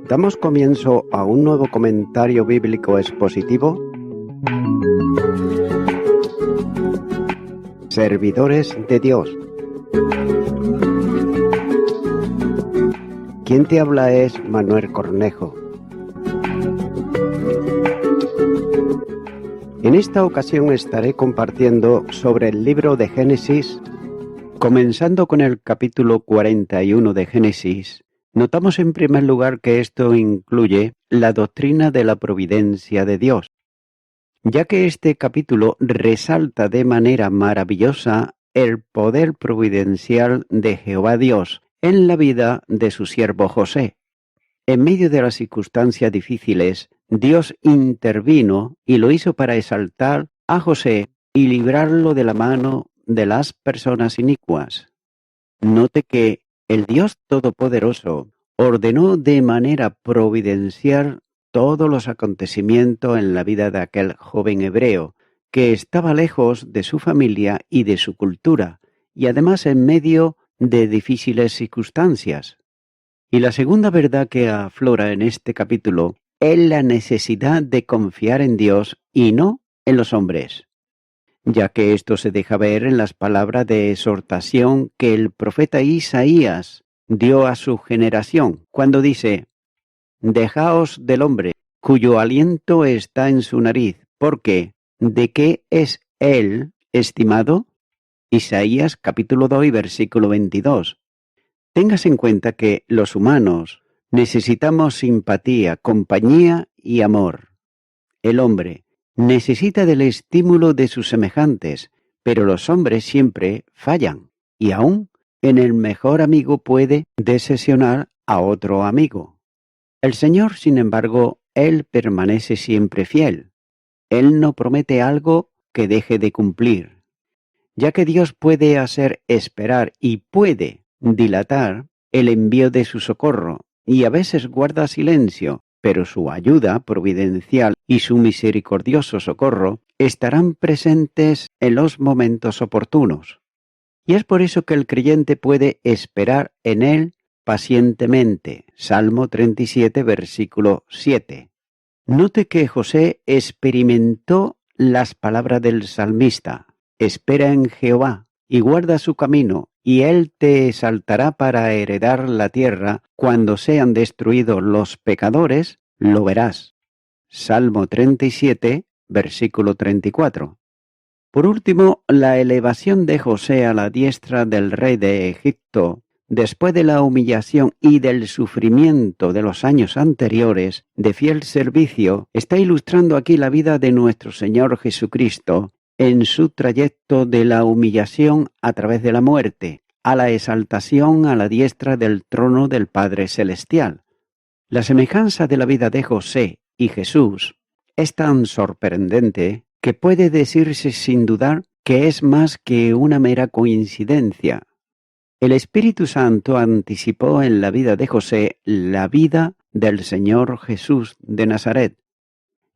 Damos comienzo a un nuevo comentario bíblico expositivo. Servidores de Dios. Quien te habla es Manuel Cornejo. En esta ocasión estaré compartiendo sobre el libro de Génesis. Comenzando con el capítulo 41 de Génesis, notamos en primer lugar que esto incluye la doctrina de la providencia de Dios, ya que este capítulo resalta de manera maravillosa el poder providencial de Jehová Dios en la vida de su siervo José. En medio de las circunstancias difíciles, Dios intervino y lo hizo para exaltar a José y librarlo de la mano de las personas inicuas. Note que el Dios Todopoderoso ordenó de manera providencial todos los acontecimientos en la vida de aquel joven hebreo, que estaba lejos de su familia y de su cultura, y además en medio de difíciles circunstancias. Y la segunda verdad que aflora en este capítulo es la necesidad de confiar en Dios y no en los hombres, ya que esto se deja ver en las palabras de exhortación que el profeta Isaías dio a su generación, cuando dice: «Dejaos del hombre, cuyo aliento está en su nariz, porque ¿de qué es él estimado?». Isaías capítulo 2 y versículo 22. Tengas en cuenta que los humanos necesitamos simpatía, compañía y amor. El hombre necesita del estímulo de sus semejantes, pero los hombres siempre fallan, y aún en el mejor amigo puede decepcionar a otro amigo. El Señor, sin embargo, Él permanece siempre fiel. Él no promete algo que deje de cumplir. Ya que Dios puede hacer esperar y puede dilatar el envío de su socorro, y a veces guarda silencio, pero su ayuda providencial y su misericordioso socorro estarán presentes en los momentos oportunos. Y es por eso que el creyente puede esperar en Él pacientemente. Salmo 37, versículo 7. Note que José experimentó las palabras del salmista: «Espera en Jehová y guarda su camino, y Él te exaltará para heredar la tierra. Cuando sean destruidos los pecadores, lo verás». Salmo 37, versículo 34. Por último, la elevación de José a la diestra del rey de Egipto, después de la humillación y del sufrimiento de los años anteriores de fiel servicio, está ilustrando aquí la vida de nuestro Señor Jesucristo en su trayecto de la humillación a través de la muerte, a la exaltación a la diestra del trono del Padre Celestial. La semejanza de la vida de José y Jesús es tan sorprendente que puede decirse sin dudar que es más que una mera coincidencia. El Espíritu Santo anticipó en la vida de José la vida del Señor Jesús de Nazaret.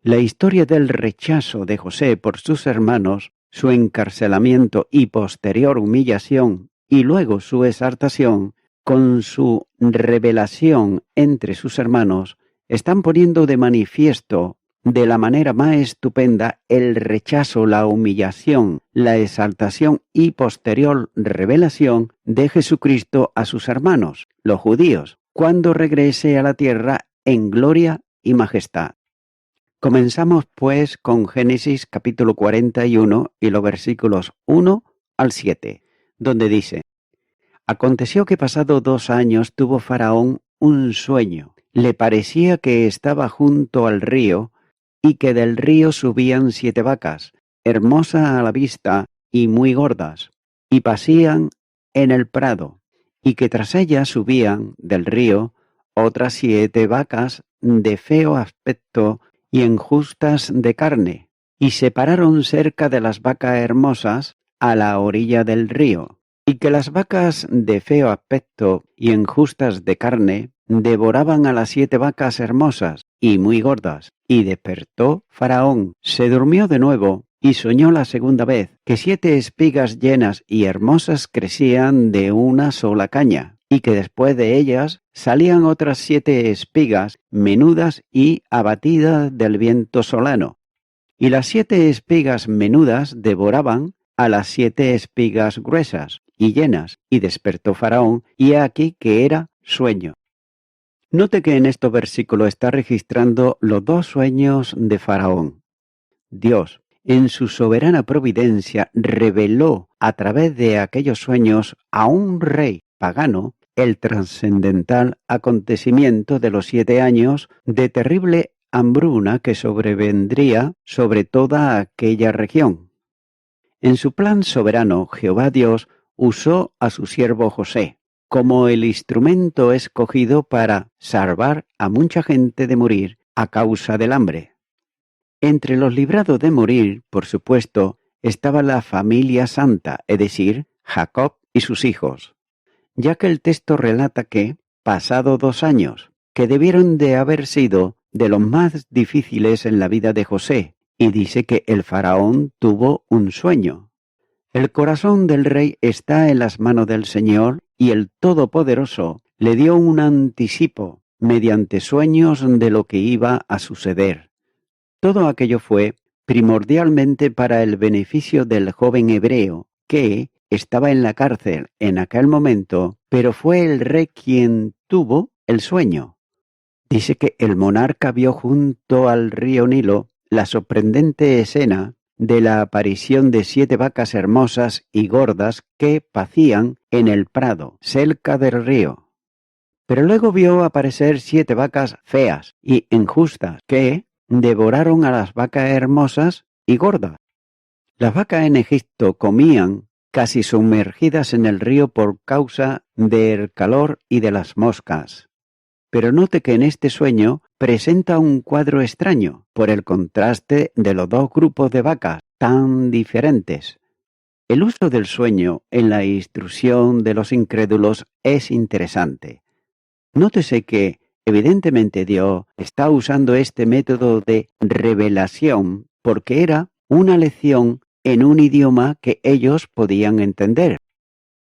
La historia del rechazo de José por sus hermanos, su encarcelamiento y posterior humillación, y luego su exaltación, con su revelación entre sus hermanos, están poniendo de manifiesto de la manera más estupenda el rechazo, la humillación, la exaltación y posterior revelación de Jesucristo a sus hermanos, los judíos, cuando regrese a la tierra en gloria y majestad. Comenzamos pues con Génesis capítulo 41 y los versículos 1 al 7, donde dice: «Aconteció que pasado 2 años tuvo Faraón un sueño. Le parecía que estaba junto al río, y que del río subían 7 vacas, hermosas a la vista y muy gordas, y pasían en el prado, y que tras ellas subían del río otras 7 vacas de feo aspecto y enjustas de carne, y se pararon cerca de las vacas hermosas a la orilla del río, y que las vacas de feo aspecto y enjustas de carne devoraban a las 7 vacas hermosas y muy gordas. Y despertó Faraón, se durmió de nuevo, y soñó la segunda vez que 7 espigas llenas y hermosas crecían de una sola caña, y que después de ellas salían otras 7 espigas menudas y abatidas del viento solano. Y las 7 espigas menudas devoraban a las 7 espigas gruesas y llenas, y despertó Faraón, y he aquí que era sueño. Note que en este versículo está registrando los 2 sueños de Faraón. Dios, en su soberana providencia, reveló a través de aquellos sueños a un rey pagano el trascendental acontecimiento de los 7 años de terrible hambruna que sobrevendría sobre toda aquella región. En su plan soberano, Jehová Dios usó a su siervo José como el instrumento escogido para salvar a mucha gente de morir a causa del hambre. Entre los librados de morir, por supuesto, estaba la familia santa, es decir, Jacob y sus hijos, ya que el texto relata que, pasado 2 años, que debieron de haber sido de los más difíciles en la vida de José, y dice que el faraón tuvo un sueño. El corazón del rey está en las manos del Señor, y el Todopoderoso le dio un anticipo mediante sueños de lo que iba a suceder. Todo aquello fue primordialmente para el beneficio del joven hebreo, que estaba en la cárcel en aquel momento, pero fue el rey quien tuvo el sueño. Dice que el monarca vio junto al río Nilo la sorprendente escena de la aparición de 7 vacas hermosas y gordas que pacían en el prado, cerca del río. Pero luego vio aparecer 7 vacas feas y injustas que devoraron a las vacas hermosas y gordas. Las vacas en Egipto comían casi sumergidas en el río por causa del calor y de las moscas. Pero note que en este sueño presenta un cuadro extraño por el contraste de los 2 grupos de vacas tan diferentes. El uso del sueño en la instrucción de los incrédulos es interesante. Nótese que, evidentemente, Dios está usando este método de revelación porque era una lección en un idioma que ellos podían entender.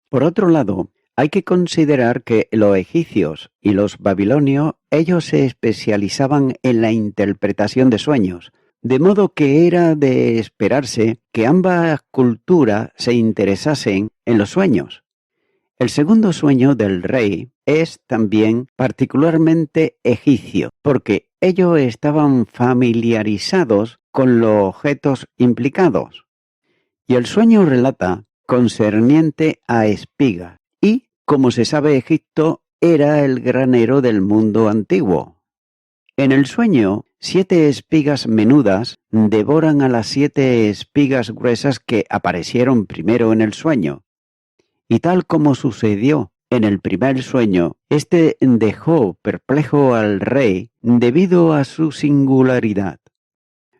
Por otro lado, hay que considerar que los egipcios y los babilonios, ellos se especializaban en la interpretación de sueños, de modo que era de esperarse que ambas culturas se interesasen en los sueños. El segundo sueño del rey es también particularmente egipcio, porque ellos estaban familiarizados con los objetos implicados. Y el sueño relata concerniente a espigas, y, como se sabe, Egipto era el granero del mundo antiguo. En el sueño, 7 espigas menudas devoran a las 7 espigas gruesas que aparecieron primero en el sueño. Y tal como sucedió en el primer sueño, este dejó perplejo al rey debido a su singularidad.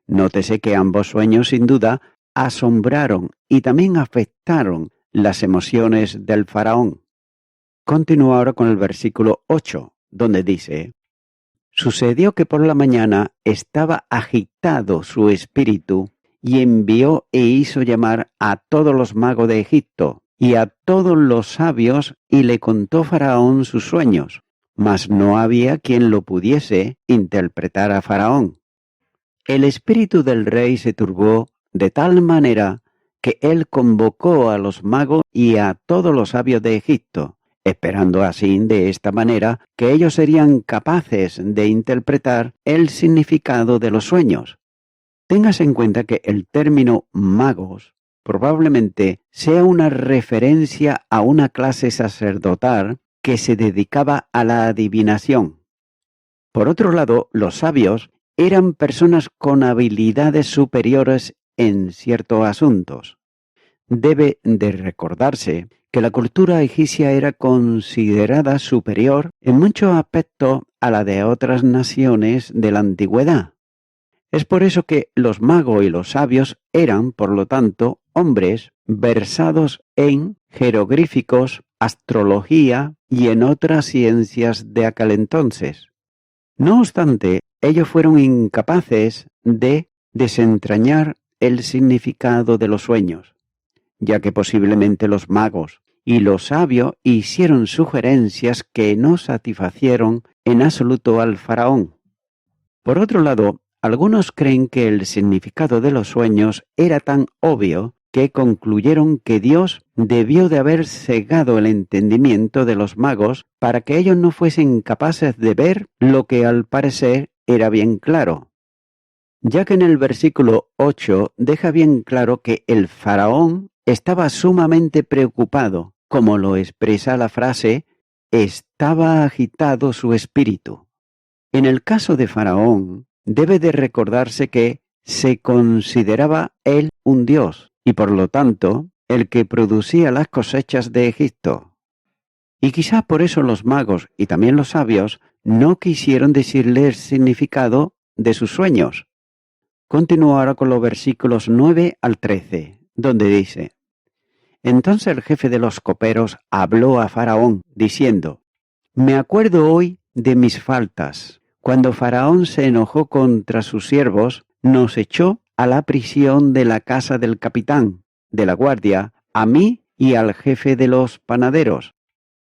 Nótese que ambos sueños, sin duda, asombraron y también afectaron las emociones del faraón. Continúa ahora con el versículo 8, donde dice: Sucedió que por la mañana estaba agitado su espíritu, y envió e hizo llamar a todos los magos de Egipto y a todos los sabios, y le contó Faraón sus sueños, mas no había quien lo pudiese interpretar a Faraón. El espíritu del rey se turbó de tal manera que él convocó a los magos y a todos los sabios de Egipto, esperando así de esta manera que ellos serían capaces de interpretar el significado de los sueños. Téngase en cuenta que el término magos probablemente sea una referencia a una clase sacerdotal que se dedicaba a la adivinación. Por otro lado, los sabios eran personas con habilidades superiores en ciertos asuntos. Debe de recordarse que la cultura egipcia era considerada superior en muchos aspectos a la de otras naciones de la antigüedad. Es por eso que los magos y los sabios eran, por lo tanto, hombres versados en jeroglíficos, astrología y en otras ciencias de aquel entonces. No obstante, ellos fueron incapaces de desentrañar el significado de los sueños, ya que posiblemente los magos y los sabios hicieron sugerencias que no satisfacieron en absoluto al faraón. Por otro lado, algunos creen que el significado de los sueños era tan obvio que concluyeron que Dios debió de haber cegado el entendimiento de los magos para que ellos no fuesen capaces de ver lo que al parecer era bien claro. Ya que en el versículo 8 deja bien claro que el faraón estaba sumamente preocupado, como lo expresa la frase, estaba agitado su espíritu. En el caso de Faraón, debe de recordarse que se consideraba él un dios y por lo tanto el que producía las cosechas de Egipto. Y quizá por eso los magos y también los sabios no quisieron decirle el significado de sus sueños. Continúo ahora con los versículos 9 al 13, donde dice: Entonces el jefe de los coperos habló a Faraón, diciendo: Me acuerdo hoy de mis faltas. Cuando Faraón se enojó contra sus siervos, nos echó a la prisión de la casa del capitán de la guardia, a mí y al jefe de los panaderos.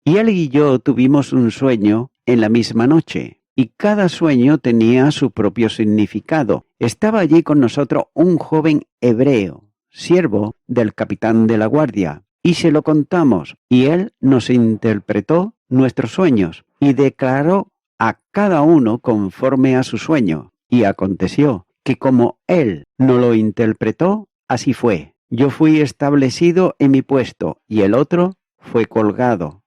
Y él y yo tuvimos un sueño en la misma noche, y cada sueño tenía su propio significado. Estaba allí con nosotros un joven hebreo, siervo del capitán de la guardia, y se lo contamos, y él nos interpretó nuestros sueños, y declaró a cada uno conforme a su sueño. Y aconteció que como él no lo interpretó, así fue. Yo fui establecido en mi puesto, y el otro fue colgado.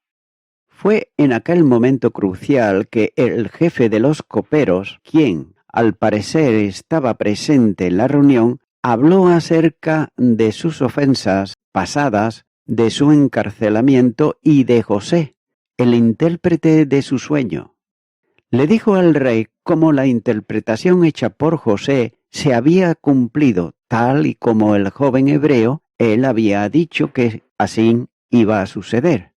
Fue en aquel momento crucial que el jefe de los coperos, quien al parecer estaba presente en la reunión, habló acerca de sus ofensas pasadas, de su encarcelamiento y de José, el intérprete de su sueño. Le dijo al rey cómo la interpretación hecha por José se había cumplido tal y como el joven hebreo, él había dicho que así iba a suceder.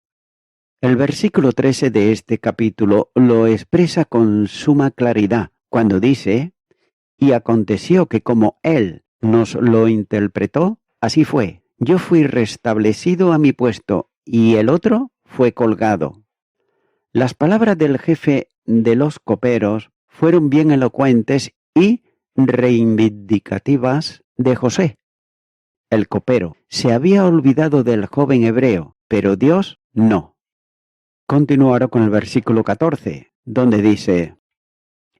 El versículo 13 de este capítulo lo expresa con suma claridad cuando dice: Y aconteció que como él nos lo interpretó, así fue. Yo fui restablecido a mi puesto y el otro fue colgado. Las palabras del jefe de los coperos fueron bien elocuentes y reivindicativas de José. El copero se había olvidado del joven hebreo, pero Dios no. Continuará con el versículo 14, donde dice: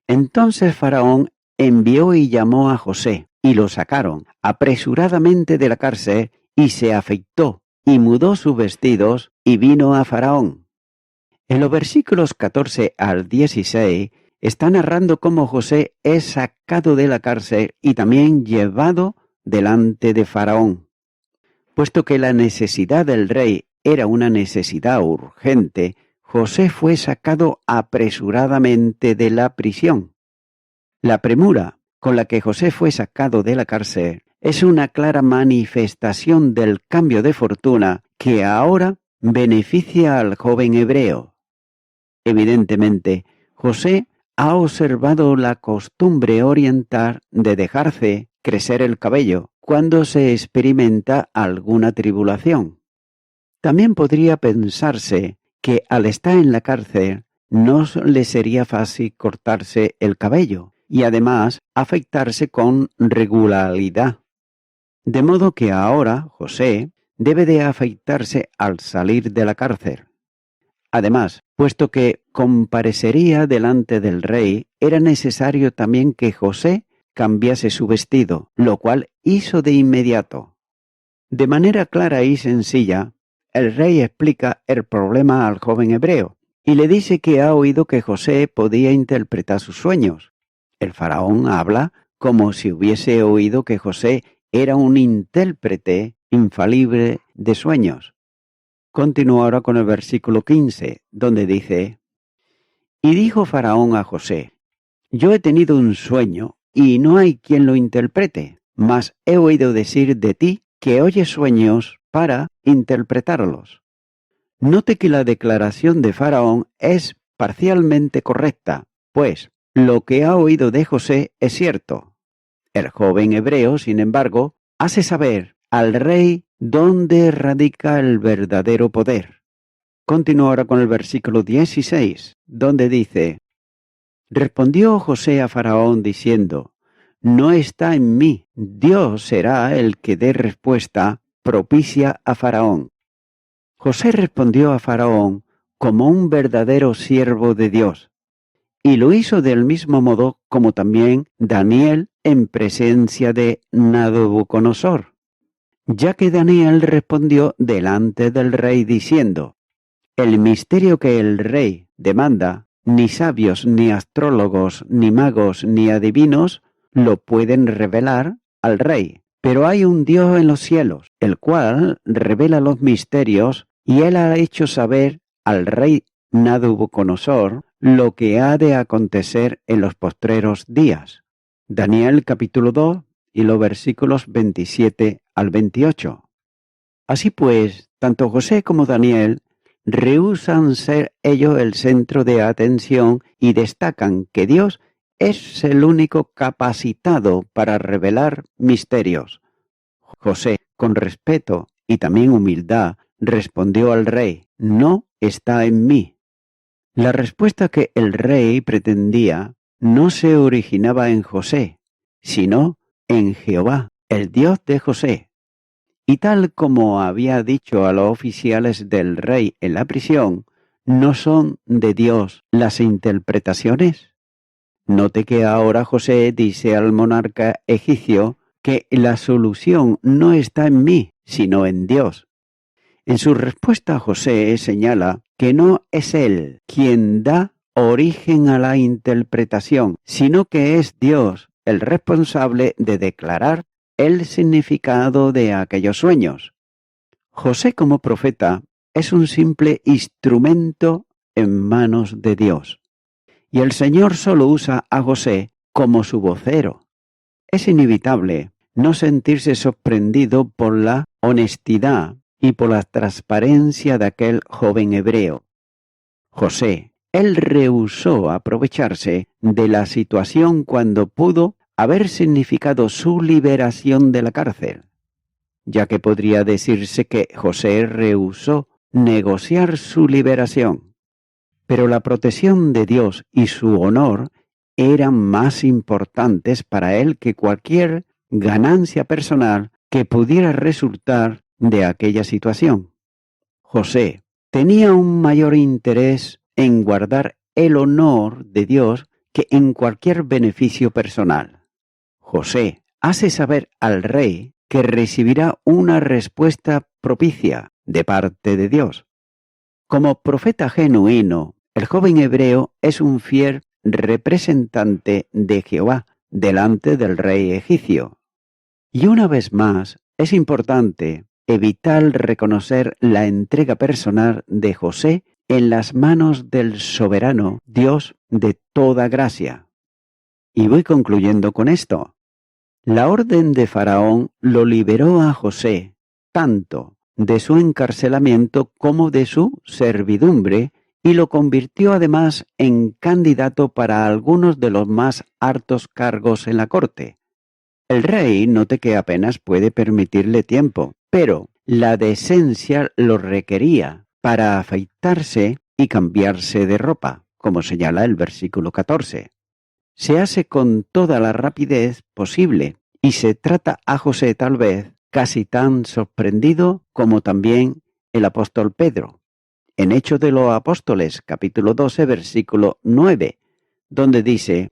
Entonces Faraón envió y llamó a José, y lo sacaron apresuradamente de la cárcel, y se afeitó, y mudó sus vestidos, y vino a Faraón. En los versículos 14 al 16 está narrando cómo José es sacado de la cárcel y también llevado delante de Faraón. Puesto que la necesidad del rey era una necesidad urgente, José fue sacado apresuradamente de la prisión. La premura con la que José fue sacado de la cárcel es una clara manifestación del cambio de fortuna que ahora beneficia al joven hebreo. Evidentemente, José ha observado la costumbre oriental de dejarse crecer el cabello cuando se experimenta alguna tribulación. También podría pensarse que al estar en la cárcel no le sería fácil cortarse el cabello y además afeitarse con regularidad. De modo que ahora José debe de afeitarse al salir de la cárcel. Además, puesto que comparecería delante del rey, era necesario también que José cambiase su vestido, lo cual hizo de inmediato. De manera clara y sencilla, el rey explica el problema al joven hebreo y le dice que ha oído que José podía interpretar sus sueños. El faraón habla como si hubiese oído que José era un intérprete infalible de sueños. Continúa ahora con el versículo 15, donde dice: Y dijo Faraón a José: Yo he tenido un sueño y no hay quien lo interprete, mas he oído decir de ti que oyes sueños para interpretarlos. Note que la declaración de Faraón es parcialmente correcta, pues lo que ha oído de José es cierto. El joven hebreo, sin embargo, hace saber al rey ¿dónde radica el verdadero poder? Continúa ahora con el versículo 16, donde dice: respondió José a Faraón diciendo: no está en mí, Dios será el que dé respuesta propicia a Faraón. José respondió a Faraón como un verdadero siervo de Dios, y lo hizo del mismo modo como también Daniel en presencia de Nabucodonosor, ya que Daniel respondió delante del rey diciendo: el misterio que el rey demanda, ni sabios, ni astrólogos, ni magos, ni adivinos lo pueden revelar al rey. Pero hay un Dios en los cielos, el cual revela los misterios, y él ha hecho saber al rey Nabucodonosor lo que ha de acontecer en los postreros días. Daniel capítulo 2 y los versículos 27 al 28. Así pues, tanto José como Daniel rehúsan ser ellos el centro de atención y destacan que Dios es el único capacitado para revelar misterios. José, con respeto y también humildad, respondió al rey: no está en mí. La respuesta que el rey pretendía no se originaba en José, sino en Jehová, el Dios de José. Y tal como había dicho a los oficiales del rey en la prisión, ¿no son de Dios las interpretaciones? Note que ahora José dice al monarca egipcio que la solución no está en mí, sino en Dios. En su respuesta José señala que no es él quien da origen a la interpretación, sino que es Dios el responsable de declarar el significado de aquellos sueños. José como profeta es un simple instrumento en manos de Dios, y el Señor solo usa a José como su vocero. Es inevitable no sentirse sorprendido por la honestidad y por la transparencia de aquel joven hebreo. José, él rehusó aprovecharse de la situación cuando pudo haber significado su liberación de la cárcel, ya que podría decirse que José rehusó negociar su liberación. Pero la protección de Dios y su honor eran más importantes para él que cualquier ganancia personal que pudiera resultar de aquella situación. José tenía un mayor interés en guardar el honor de Dios que en cualquier beneficio personal. José hace saber al rey que recibirá una respuesta propicia de parte de Dios. Como profeta genuino, el joven hebreo es un fiel representante de Jehová delante del rey egipcio. Y una vez más, es importante evitar reconocer la entrega personal de José en las manos del soberano Dios de toda gracia. Y voy concluyendo con esto. La orden de Faraón lo liberó a José, tanto de su encarcelamiento como de su servidumbre, y lo convirtió además en candidato para algunos de los más altos cargos en la corte. El rey note que apenas puede permitirle tiempo, pero la decencia lo requería para afeitarse y cambiarse de ropa, como señala el versículo 14. Se hace con toda la rapidez posible y se trata a José tal vez casi tan sorprendido como también el apóstol Pedro. En Hechos de los Apóstoles, capítulo 12, versículo 9, donde dice: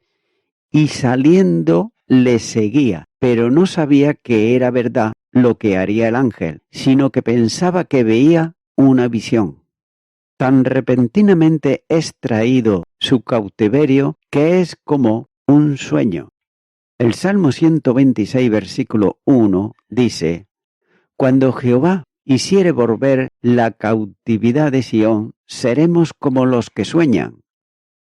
y saliendo le seguía, pero no sabía que era verdad lo que haría el ángel, sino que pensaba que veía una visión. Tan repentinamente es traído su cautiverio que es como un sueño. El Salmo 126, versículo 1 dice: cuando Jehová hiciere volver la cautividad de Sión, seremos como los que sueñan.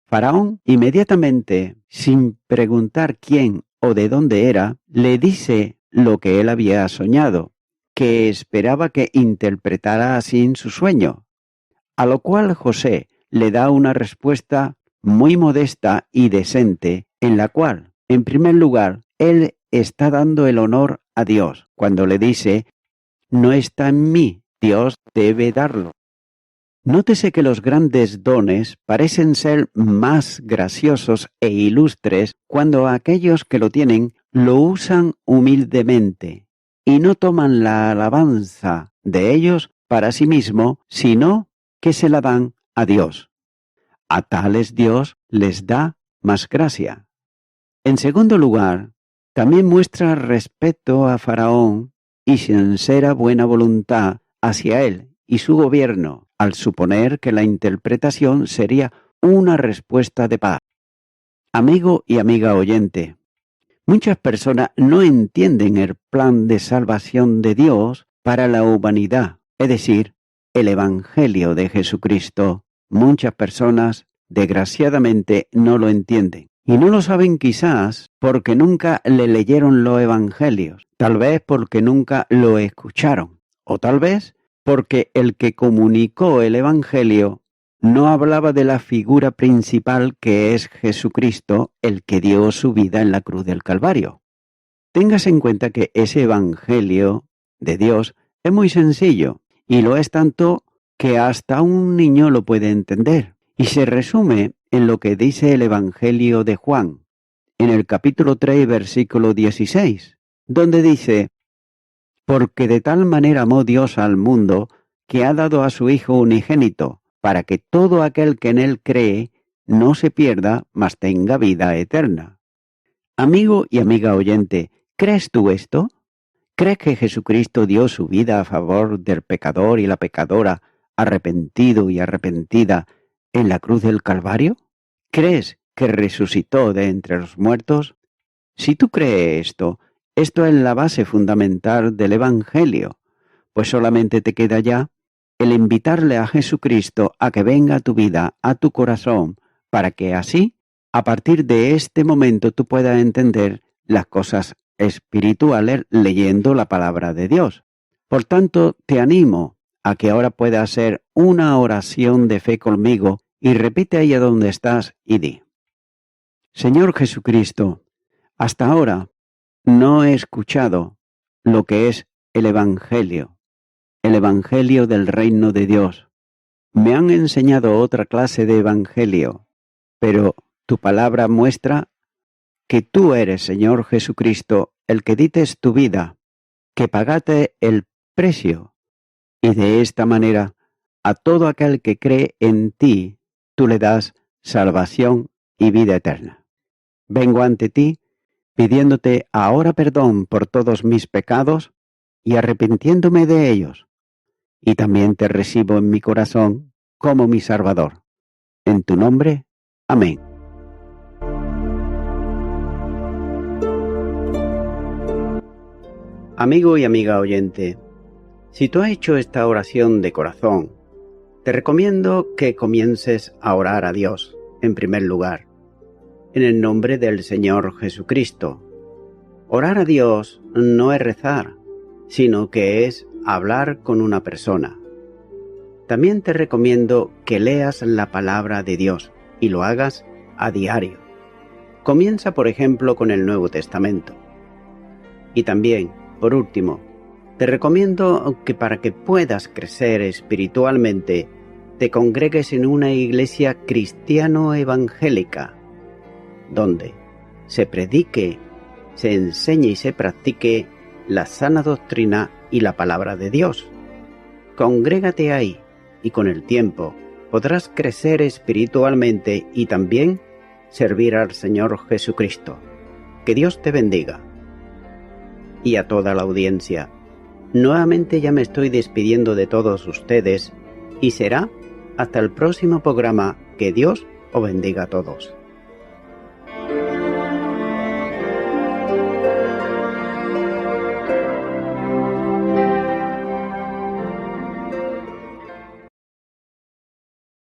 Faraón inmediatamente, sin preguntar quién o de dónde era, le dice lo que él había soñado, que esperaba que interpretara así su sueño, a lo cual José le da una respuesta muy modesta y decente, en la cual, en primer lugar, él está dando el honor a Dios, cuando le dice no está en mí, Dios debe darlo. Nótese que los grandes dones parecen ser más graciosos e ilustres cuando aquellos que lo tienen lo usan humildemente y no toman la alabanza de ellos para sí mismo, sino que se la dan a Dios. A tales Dios les da más gracia. En segundo lugar, también muestra respeto a Faraón y sincera buena voluntad hacia él y su gobierno, al suponer que la interpretación sería una respuesta de paz. Amigo y amiga oyente, muchas personas no entienden el plan de salvación de Dios para la humanidad, es decir, el Evangelio de Jesucristo. Muchas personas, desgraciadamente, no lo entienden. Y no lo saben quizás porque nunca le leyeron los Evangelios, tal vez porque nunca lo escucharon, o tal vez porque el que comunicó el Evangelio no hablaba de la figura principal que es Jesucristo, el que dio su vida en la cruz del Calvario. Téngase en cuenta que ese Evangelio de Dios es muy sencillo y lo es tanto que hasta un niño lo puede entender. Y se resume en lo que dice el Evangelio de Juan, en el capítulo 3, versículo 16, donde dice: porque de tal manera amó Dios al mundo, que ha dado a su Hijo unigénito, para que todo aquel que en él cree no se pierda, mas tenga vida eterna. Amigo y amiga oyente, ¿crees tú esto? ¿Crees que Jesucristo dio su vida a favor del pecador y la pecadora, arrepentido y arrepentida, en la cruz del Calvario? ¿Crees que resucitó de entre los muertos? Si tú crees esto es la base fundamental del Evangelio, pues solamente te queda ya el invitarle a Jesucristo a que venga a tu vida, a tu corazón, para que así, a partir de este momento, tú puedas entender las cosas espirituales leyendo la palabra de Dios. Por tanto, te animo a que ahora puedas hacer una oración de fe conmigo y repite ahí a donde estás y di: Señor Jesucristo, hasta ahora no he escuchado lo que es el Evangelio del reino de Dios. Me han enseñado otra clase de Evangelio, pero tu palabra muestra que tú eres, Señor Jesucristo, el que dites tu vida, que pagaste el precio, y de esta manera a todo aquel que cree en ti, tú le das salvación y vida eterna. Vengo ante ti pidiéndote ahora perdón por todos mis pecados y arrepintiéndome de ellos, y también te recibo en mi corazón como mi Salvador. En tu nombre, amén. Amigo y amiga oyente, si tú has hecho esta oración de corazón, te recomiendo que comiences a orar a Dios, en primer lugar, en el nombre del Señor Jesucristo. Orar a Dios no es rezar, sino que es hablar con una persona. También te recomiendo que leas la palabra de Dios y lo hagas a diario. Comienza, por ejemplo, con el Nuevo Testamento. Y también, por último, te recomiendo que para que puedas crecer espiritualmente, te congregues en una iglesia cristiano-evangélica, donde se predique, se enseñe y se practique la sana doctrina y la palabra de Dios. Congrégate ahí y con el tiempo podrás crecer espiritualmente y también servir al Señor Jesucristo. Que Dios te bendiga. Y a toda la audiencia, nuevamente ya me estoy despidiendo de todos ustedes y será hasta el próximo programa. Que Dios os bendiga a todos.